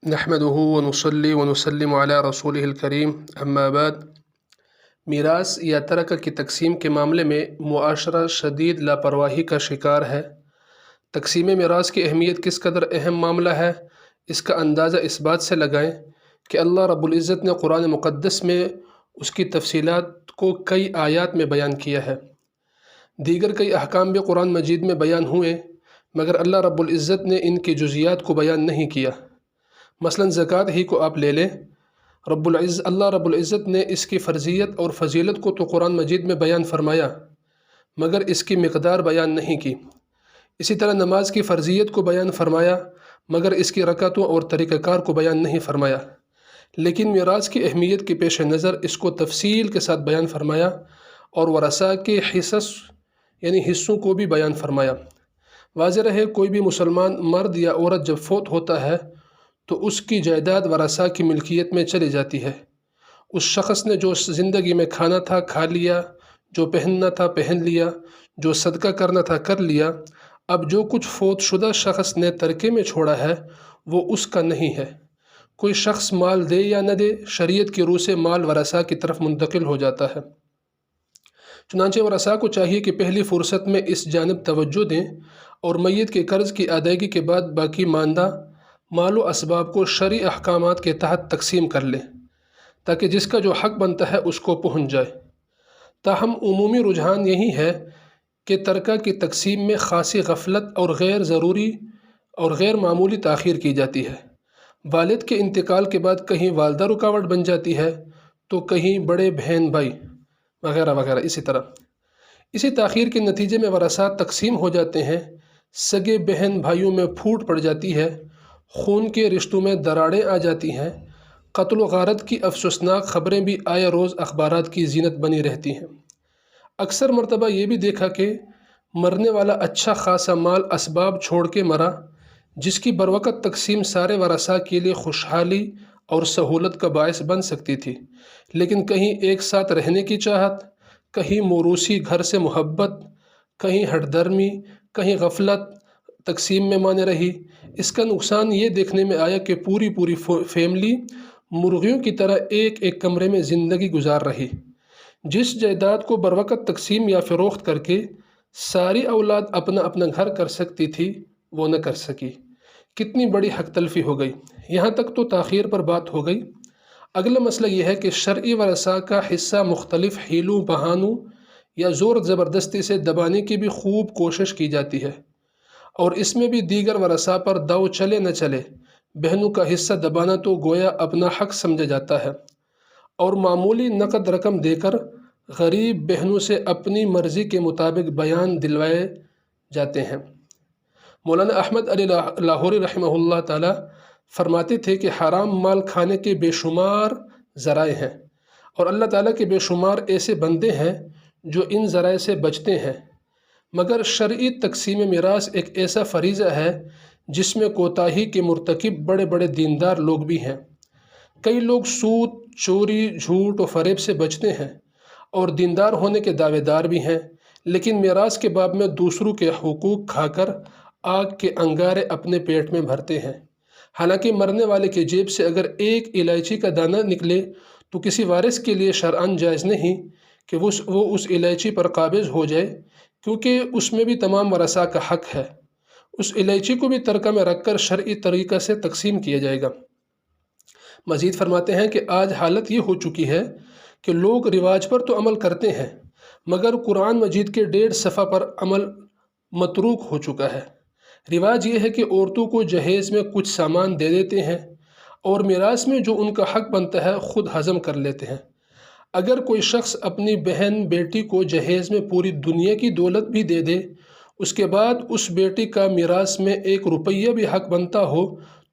نحمده ونصلي ونسلم علی رسوله الکریم اما بعد۔ میراث یا ترکہ کی تقسیم کے معاملے میں معاشرہ شدید لاپرواہی کا شکار ہے۔ تقسیم میراث کی اہمیت کس قدر اہم معاملہ ہے، اس کا اندازہ اس بات سے لگائیں کہ اللہ رب العزت نے قرآن مقدس میں اس کی تفصیلات کو کئی آیات میں بیان کیا ہے۔ دیگر کئی احکام بھی قرآن مجید میں بیان ہوئے، مگر اللہ رب العزت نے ان کی جزیات کو بیان نہیں کیا۔ مثلاً زکوٰۃ ہی کو آپ لے لیں، اللہ رب العزت نے اس کی فرضیت اور فضیلت کو تو قرآن مجید میں بیان فرمایا، مگر اس کی مقدار بیان نہیں کی۔ اسی طرح نماز کی فرضیت کو بیان فرمایا، مگر اس کی رکعتوں اور طریقہ کار کو بیان نہیں فرمایا۔ لیکن میراث کی اہمیت کے پیش نظر اس کو تفصیل کے ساتھ بیان فرمایا اور ورثاء کے حصوں کو بھی بیان فرمایا۔ واضح رہے، کوئی بھی مسلمان مرد یا عورت جب فوت ہوتا ہے تو اس کی جائیداد ورثاء کی ملکیت میں چلی جاتی ہے۔ اس شخص نے جو زندگی میں کھانا تھا کھا لیا، جو پہننا تھا پہن لیا، جو صدقہ کرنا تھا کر لیا۔ اب جو کچھ فوت شدہ شخص نے ترکے میں چھوڑا ہے وہ اس کا نہیں ہے۔ کوئی شخص مال دے یا نہ دے، شریعت کی روح سے مال ورثاء کی طرف منتقل ہو جاتا ہے۔ چنانچہ ورثاء کو چاہیے کہ پہلی فرصت میں اس جانب توجہ دیں اور میت کے قرض کی ادائیگی کے بعد باقی ماندہ مال و اسباب کو شرعی احکامات کے تحت تقسیم کر لیں، تاکہ جس کا جو حق بنتا ہے اس کو پہنچ جائے۔ تاہم عمومی رجحان یہی ہے کہ ترکہ کی تقسیم میں خاصی غفلت اور غیر ضروری اور غیر معمولی تاخیر کی جاتی ہے۔ والد کے انتقال کے بعد کہیں والدہ رکاوٹ بن جاتی ہے تو کہیں بڑے بہن بھائی وغیرہ وغیرہ۔ اسی تاخیر کے نتیجے میں ورثاء تقسیم ہو جاتے ہیں، سگے بہن بھائیوں میں پھوٹ پڑ جاتی ہے، خون کے رشتوں میں دراڑیں آ جاتی ہیں، قتل و غارت کی افسوسناک خبریں بھی آئے روز اخبارات کی زینت بنی رہتی ہیں۔ اکثر مرتبہ یہ بھی دیکھا کہ مرنے والا اچھا خاصا مال اسباب چھوڑ کے مرا، جس کی بروقت تقسیم سارے ورثاء کے لیے خوشحالی اور سہولت کا باعث بن سکتی تھی، لیکن کہیں ایک ساتھ رہنے کی چاہت، کہیں موروثی گھر سے محبت، کہیں ہٹ درمی، کہیں غفلت تقسیم میں مانے رہی۔ اس کا نقصان یہ دیکھنے میں آیا کہ پوری فیملی مرغیوں کی طرح ایک ایک کمرے میں زندگی گزار رہی۔ جس جائیداد کو بروقت تقسیم یا فروخت کر کے ساری اولاد اپنا اپنا گھر کر سکتی تھی، وہ نہ کر سکی۔ کتنی بڑی حق تلفی ہو گئی۔ یہاں تک تو تاخیر پر بات ہو گئی۔ اگلا مسئلہ یہ ہے کہ شرعی ورثاء کا حصہ مختلف حیلوں بہانوں یا زور زبردستی سے دبانے کی بھی خوب کوشش کی جاتی ہے، اور اس میں بھی دیگر ورثاء پر داؤ چلے نہ چلے، بہنوں کا حصہ دبانا تو گویا اپنا حق سمجھا جاتا ہے، اور معمولی نقد رقم دے کر غریب بہنوں سے اپنی مرضی کے مطابق بیان دلوائے جاتے ہیں۔ مولانا احمد علی لاہوری رحمہ اللہ تعالی فرماتے تھے کہ حرام مال کھانے کے بے شمار ذرائع ہیں، اور اللہ تعالیٰ کے بے شمار ایسے بندے ہیں جو ان ذرائع سے بچتے ہیں، مگر شرعی تقسیم میراث ایک ایسا فریضہ ہے جس میں کوتاہی کے مرتکب بڑے بڑے دیندار لوگ بھی ہیں۔ کئی لوگ سود، چوری، جھوٹ و فریب سے بچتے ہیں اور دیندار ہونے کے دعوے دار بھی ہیں، لیکن میراث کے باب میں دوسروں کے حقوق کھا کر آگ کے انگارے اپنے پیٹ میں بھرتے ہیں۔ حالانکہ مرنے والے کے جیب سے اگر ایک الائچی کا دانہ نکلے تو کسی وارث کے لیے شرعاً جائز نہیں کہ وہ اس الائچی پر قابض ہو جائے، کیونکہ اس میں بھی تمام ورثاء کا حق ہے۔ اس الائچی کو بھی ترکہ میں رکھ کر شرعی طریقہ سے تقسیم کیا جائے گا۔ مزید فرماتے ہیں کہ آج حالت یہ ہو چکی ہے کہ لوگ رواج پر تو عمل کرتے ہیں، مگر قرآن مجید کے 1.5 صفحہ پر عمل متروک ہو چکا ہے۔ رواج یہ ہے کہ عورتوں کو جہیز میں کچھ سامان دے دیتے ہیں اور میراث میں جو ان کا حق بنتا ہے خود ہضم کر لیتے ہیں۔ اگر کوئی شخص اپنی بہن بیٹی کو جہیز میں پوری دنیا کی دولت بھی دے دے، اس کے بعد اس بیٹی کا میراث میں 1 روپیہ بھی حق بنتا ہو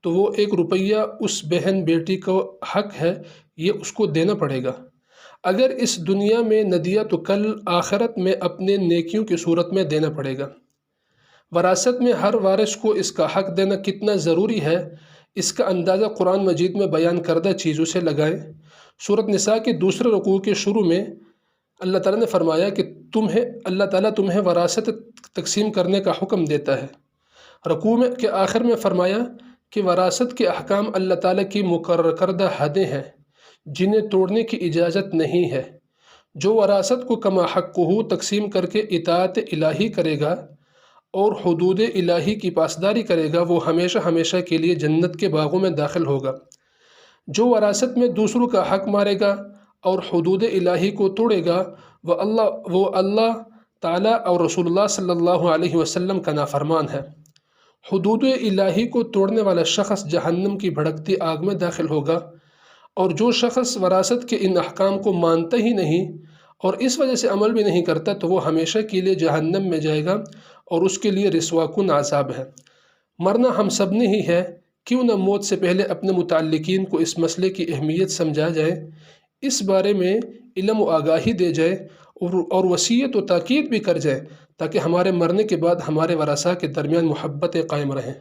تو وہ 1 روپیہ اس بہن بیٹی کو حق ہے، یہ اس کو دینا پڑے گا۔ اگر اس دنیا میں نہ دیا تو کل آخرت میں اپنے نیکیوں کی صورت میں دینا پڑے گا۔ وراثت میں ہر وارث کو اس کا حق دینا کتنا ضروری ہے، اس کا اندازہ قرآن مجید میں بیان کردہ چیزوں سے لگائیں۔ سورۃ نساء کے 2 رکوع کے شروع میں اللہ تعالیٰ نے فرمایا کہ اللہ تعالیٰ تمہیں وراثت تقسیم کرنے کا حکم دیتا ہے۔ رکوع کے آخر میں فرمایا کہ وراثت کے احکام اللہ تعالیٰ کی مقرر کردہ حدیں ہیں جنہیں توڑنے کی اجازت نہیں ہے۔ جو وراثت کو کما حقہ تقسیم کر کے اطاعت الہی کرے گا اور حدود الہی کی پاسداری کرے گا وہ ہمیشہ ہمیشہ کے لیے جنت کے باغوں میں داخل ہوگا۔ جو وراثت میں دوسروں کا حق مارے گا اور حدود الہی کو توڑے گا وہ اللہ تعالیٰ اور رسول اللہ صلی اللہ علیہ وسلم کا نافرمان ہے۔ حدود الہی کو توڑنے والا شخص جہنم کی بھڑکتی آگ میں داخل ہوگا، اور جو شخص وراثت کے ان احکام کو مانتا ہی نہیں اور اس وجہ سے عمل بھی نہیں کرتا تو وہ ہمیشہ کے لیے جہنم میں جائے گا اور اس کے لیے رسوا کن عذاب ہے۔ مرنا ہم سب نے ہی ہے، کیوں نہ موت سے پہلے اپنے متعلقین کو اس مسئلے کی اہمیت سمجھا جائے، اس بارے میں علم و آگاہی دے جائے اور وصیت و تاکید بھی کر جائے تاکہ ہمارے مرنے کے بعد ہمارے ورثاء کے درمیان محبت قائم رہیں۔